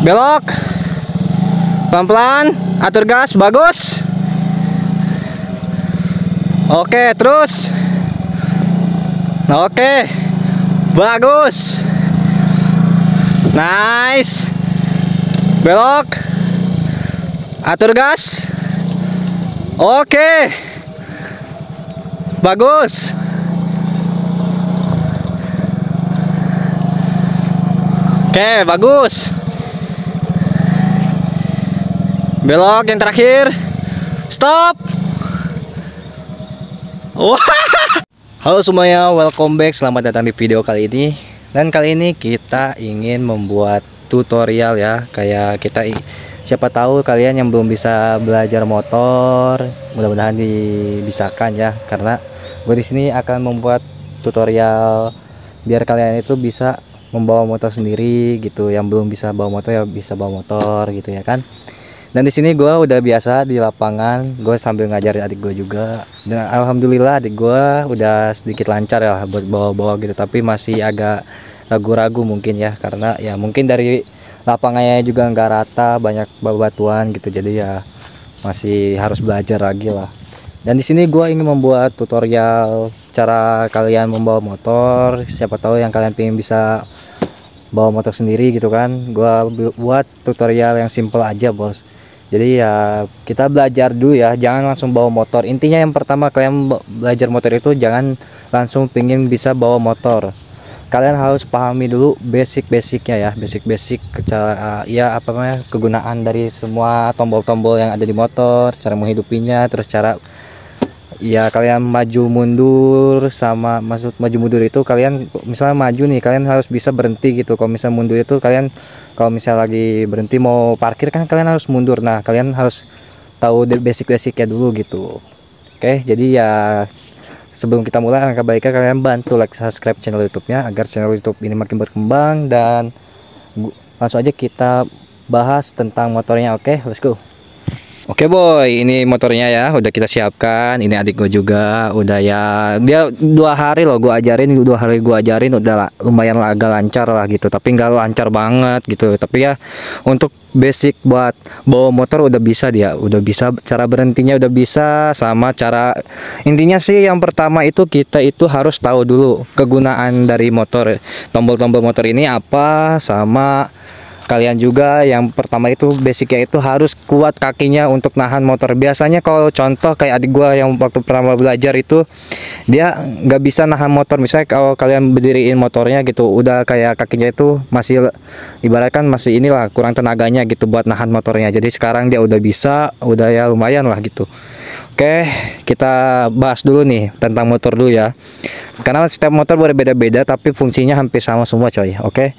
belok, pelan-pelan, atur gas, bagus. Oke, terus. Oke, bagus, nice. Belok, atur gas. Oke, bagus. Oke, bagus. Belok yang terakhir. Stop. Wah. Halo semuanya, welcome back. Selamat datang di video kali ini. Dan kali ini kita ingin membuat tutorial ya. Kayak kita, siapa tahu kalian yang belum bisa belajar motor, mudah-mudahan dibisakan ya. Karena gue di sini akan membuat tutorial biar kalian itu bisa membawa motor sendiri gitu. Yang belum bisa bawa motor ya bisa bawa motor gitu ya kan. Dan di sini gue udah biasa di lapangan, gue sambil ngajarin adik gue juga. Dan alhamdulillah adik gue udah sedikit lancar ya buat bawa-bawa gitu, tapi masih agak ragu-ragu mungkin ya, karena ya mungkin dari lapangannya juga nggak rata, banyak bebatuan gitu, jadi ya masih harus belajar lagi lah. Dan di sini gue ingin membuat tutorial cara kalian membawa motor. Siapa tahu yang kalian pengen bisa bawa motor sendiri gitu kan, gue buat tutorial yang simple aja bos. Jadi ya kita belajar dulu ya, jangan langsung bawa motor. Intinya yang pertama kalian belajar motor itu jangan langsung pengen bisa bawa motor. Kalian harus pahami dulu basic-basicnya ya, basic cara ya apa namanya, kegunaan dari semua tombol-tombol yang ada di motor, cara menghidupinya, terus cara ya kalian maju mundur. Sama maksud maju mundur itu kalian misalnya maju nih, kalian harus bisa berhenti gitu. Kalau misalnya mundur itu kalian kalau misalnya lagi berhenti mau parkir kan kalian harus mundur. Nah kalian harus tahu basic-basicnya dulu gitu. Oke, jadi ya sebelum kita mulai alangkah baiknya kalian bantu like, subscribe channel YouTube-nya agar channel YouTube ini makin berkembang. Dan langsung aja kita bahas tentang motornya. Oke, let's go. Oke boy, ini motornya ya udah kita siapkan. Ini adik gue juga udah ya, dia 2 hari loh gue ajarin, 2 hari gue ajarin udah lumayan agak lancar lah gitu, tapi nggak lancar banget gitu. Tapi ya untuk basic buat bawa motor udah bisa, dia udah bisa, cara berhentinya udah bisa, sama cara intinya sih yang pertama itu kita itu harus tahu dulu kegunaan dari motor, tombol-tombol motor ini apa. Sama kalian juga yang pertama itu basicnya itu harus kuat kakinya untuk nahan motor. Biasanya kalau contoh kayak adik gua yang waktu pertama belajar itu dia nggak bisa nahan motor. Misalnya kalau kalian berdiriin motornya gitu, udah kayak kakinya itu masih ibaratkan masih inilah kurang tenaganya gitu buat nahan motornya. Jadi sekarang dia udah bisa, udah ya lumayan lah gitu. Oke, kita bahas dulu nih tentang motor dulu ya. Karena setiap motor berbeda-beda tapi fungsinya hampir sama semua coy. Oke.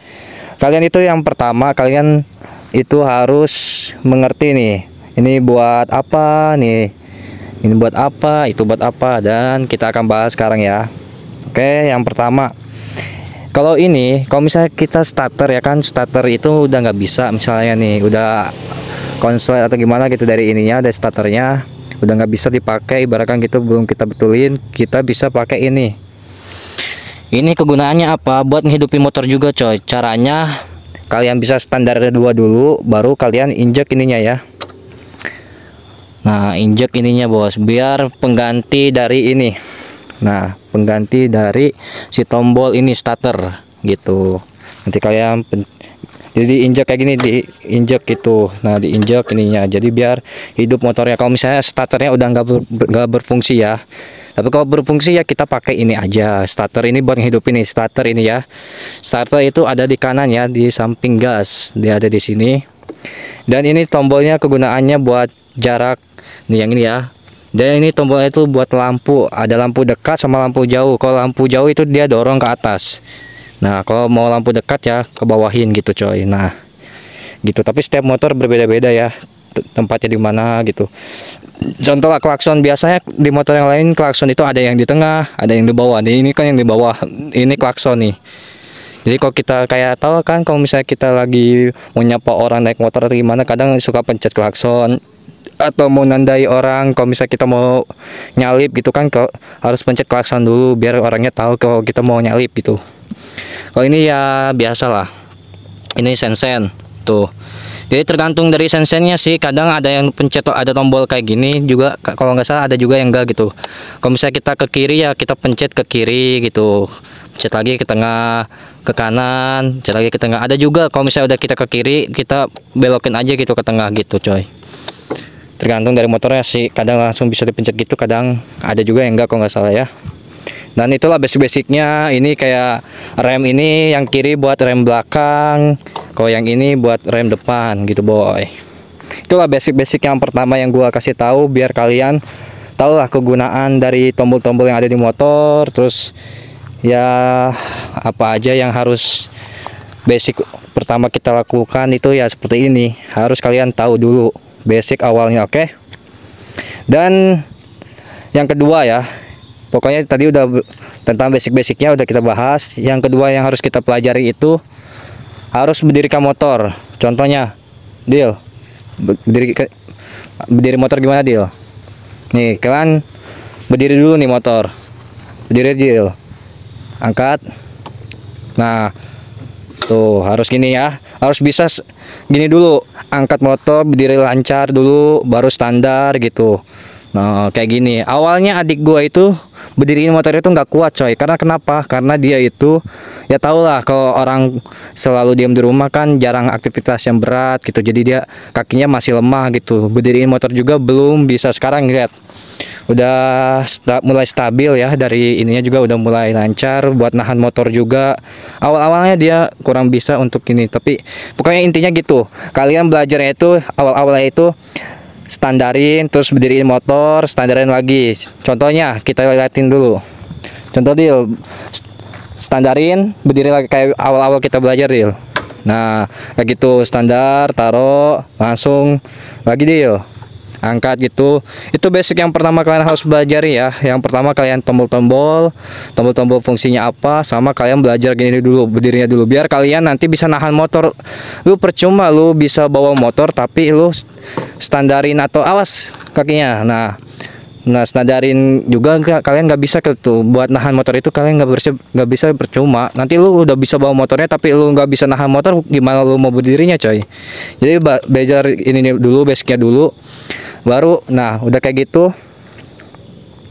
Kalian itu yang pertama kalian itu harus mengerti nih, ini buat apa nih, ini buat apa, itu buat apa, dan kita akan bahas sekarang ya. Oke, yang pertama kalau ini, kalau misalnya kita starter ya kan, starter itu udah nggak bisa, misalnya nih udah konslet atau gimana gitu dari ininya, dari starternya udah nggak bisa dipakai, ibaratkan gitu belum kita betulin, kita bisa pakai ini. Ini kegunaannya apa? Buat ngehidupin motor juga coy. Caranya kalian bisa standar 2 dulu, baru kalian injek ininya ya. Nah injek ininya bos, biar pengganti dari ini. Nah pengganti dari si tombol ini starter gitu. Nanti kalian jadi injek kayak gini, diinjek gitu. Nah diinjek ininya, jadi biar hidup motornya. Kalau misalnya starternya udah nggak berfungsi ya, tapi kalau berfungsi ya kita pakai ini aja. Starter ini buat ngehidupin nih, starter ini ya. Starter itu ada di kanan ya, di samping gas. Dia ada di sini. Dan ini tombolnya kegunaannya buat jarak nih yang ini ya. Dan ini tombolnya itu buat lampu. Ada lampu dekat sama lampu jauh. Kalau lampu jauh itu dia dorong ke atas. Nah, kalau mau lampu dekat ya ke bawahin gitu coy. Nah, gitu. Tapi setiap motor berbeda-beda ya, tempatnya di mana gitu. Contoh lah klakson, biasanya di motor yang lain klakson itu ada yang di tengah, ada yang di bawah. Ini kan yang di bawah, ini klakson nih. Jadi kalau kita kayak tahu kan, kalau misalnya kita lagi mau nyapa orang naik motor atau gimana, kadang suka pencet klakson. Atau mau nandai orang, kalau misalnya kita mau nyalip gitu kan, harus pencet klakson dulu biar orangnya tahu kalau kita mau nyalip gitu. Kalau ini ya biasa lah, ini sen-sen. gitu. Jadi tergantung dari sensennya sih, kadang ada yang pencet ada tombol kayak gini juga, kalau nggak salah ada juga yang enggak gitu. Kalau misalnya kita ke kiri ya kita pencet ke kiri gitu, pencet lagi ke tengah, ke kanan, pencet lagi ke tengah. Ada juga kalau misalnya udah kita ke kiri kita belokin aja gitu ke tengah gitu coy. Tergantung dari motornya sih, kadang langsung bisa dipencet gitu, kadang ada juga yang enggak kalau nggak salah ya. Dan itulah basic-basicnya. Ini kayak rem ini yang kiri buat rem belakang, kalau yang ini buat rem depan gitu boy. Itulah basic-basic yang pertama yang gua kasih tahu biar kalian tahu lah kegunaan dari tombol-tombol yang ada di motor. Terus ya apa aja yang harus basic pertama kita lakukan itu ya seperti ini. Harus kalian tahu dulu basic awalnya, oke? Dan yang kedua ya, pokoknya tadi udah tentang basic-basicnya udah kita bahas. Yang kedua yang harus kita pelajari itu harus mendirikan motor. Contohnya, Dil, berdiri motor gimana, Dil? Nih, kalian berdiri dulu nih motor. Berdiri, Dil. Angkat. Nah, tuh harus gini ya. Harus bisa gini dulu. Angkat motor, berdiri lancar dulu, baru standar gitu. Nah, kayak gini. Awalnya adik gua itu berdiriin motor itu nggak kuat coy. Karena kenapa? Karena dia itu ya tau lah, kalau orang selalu diam di rumah kan jarang aktivitas yang berat gitu. Jadi dia kakinya masih lemah gitu. Berdiriin motor juga belum bisa. Sekarang lihat udah mulai stabil ya, dari ininya juga udah mulai lancar buat nahan motor juga. Awal-awalnya dia kurang bisa untuk ini, tapi pokoknya intinya gitu. Kalian belajarnya itu awal-awalnya itu standarin, terus berdiriin motor, standarin lagi. Contohnya kita liatin dulu. Contoh Dil, standarin, berdiri lagi kayak awal-awal kita belajar Dil. Nah kayak gitu, standar, taruh, langsung lagi Dil, angkat gitu. Itu basic yang pertama kalian harus belajar ya. Yang pertama kalian tombol-tombol fungsinya apa, sama kalian belajar gini dulu, berdirinya dulu, biar kalian nanti bisa nahan motor. Lu percuma lu bisa bawa motor tapi lu standarin atau awas kakinya. Nah standarin juga kalian nggak bisa gitu buat nahan motor itu. Kalian nggak bisa percuma. Nanti lu udah bisa bawa motornya tapi lu nggak bisa nahan motor, gimana lu mau berdirinya coy. Jadi belajar ini dulu, basicnya dulu, baru nah udah kayak gitu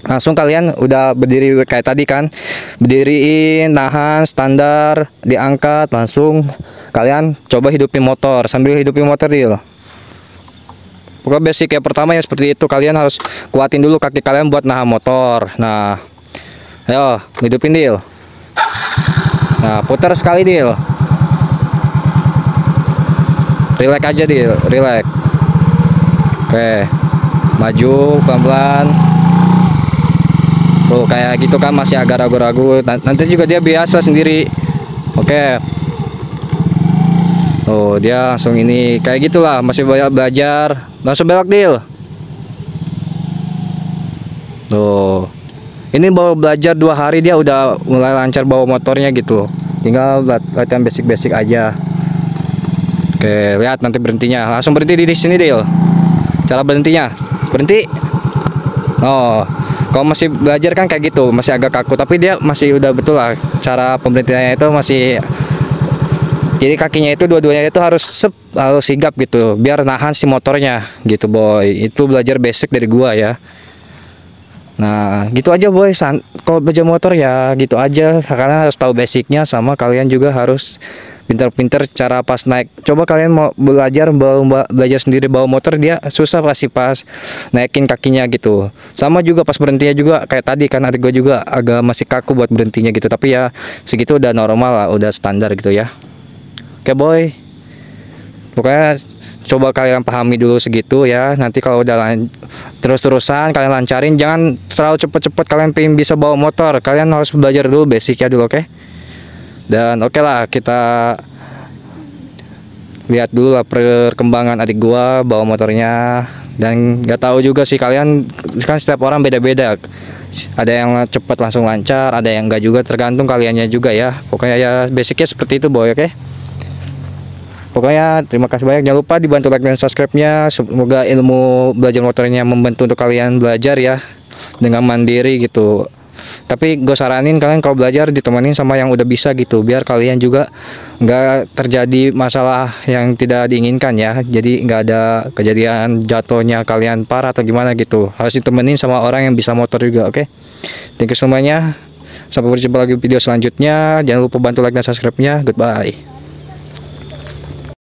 langsung kalian udah berdiri kayak tadi kan, berdiriin, nahan, standar, diangkat, langsung kalian coba hidupin motor. Sambil hidupin motor Dil, pokoknya basic ya pertama ya seperti itu. Kalian harus kuatin dulu kaki kalian buat nahan motor. Nah ayo hidupin Dil. Nah putar sekali Dil, relax aja Dil, relax. Oke, maju pelan-pelan. Tuh kayak gitu kan, masih agak ragu-ragu. Nanti juga dia biasa sendiri. Oke. Oh dia langsung ini kayak gitulah, masih banyak belajar. Langsung belok Dil. Tuh ini baru belajar 2 hari dia udah mulai lancar bawa motornya gitu. Tinggal latihan basic-basic aja. Oke, lihat nanti berhentinya. Langsung berhenti di sini Dil. Cara berhentinya, berhenti. Oh, kalau masih belajar kan kayak gitu, masih agak kaku, tapi dia masih udah betul lah. Cara pemberhentiannya itu masih, jadi kakinya itu dua-duanya itu harus sigap gitu, biar nahan si motornya gitu boy. Itu belajar basic dari gua ya. Nah gitu aja boy. Kalau belajar motor ya gitu aja. Kalian harus tahu basicnya, sama kalian juga harus pintar-pintar cara pas naik. Coba kalian mau belajar sendiri bawa motor, dia susah pasti pas naikin kakinya gitu. Sama juga pas berhentinya juga kayak tadi kan, adik gue juga agak masih kaku buat berhentinya gitu. Tapi ya segitu udah normal lah, udah standar gitu ya. Oke boy, pokoknya coba kalian pahami dulu segitu ya. Nanti kalau udah terus-terusan kalian lancarin, jangan terlalu cepet-cepet kalian pengen bisa bawa motor. Kalian harus belajar dulu basicnya dulu, oke? Dan oke lah, kita lihat dulu lah perkembangan adik gua bawa motornya. Dan nggak tahu juga sih, kalian kan setiap orang beda-beda. Ada yang cepat langsung lancar, ada yang enggak juga, tergantung kaliannya juga ya. Pokoknya ya basicnya seperti itu boy, oke? Pokoknya terima kasih banyak, jangan lupa dibantu like dan subscribe-nya. Semoga ilmu belajar motornya membantu untuk kalian belajar ya dengan mandiri gitu. Tapi gue saranin kalian kalau belajar ditemenin sama yang udah bisa gitu, biar kalian juga nggak terjadi masalah yang tidak diinginkan ya. Jadi nggak ada kejadian jatuhnya kalian parah atau gimana gitu. Harus ditemenin sama orang yang bisa motor juga, oke? Thank you semuanya. Sampai berjumpa lagi video selanjutnya. Jangan lupa bantu like dan subscribe-nya. Goodbye.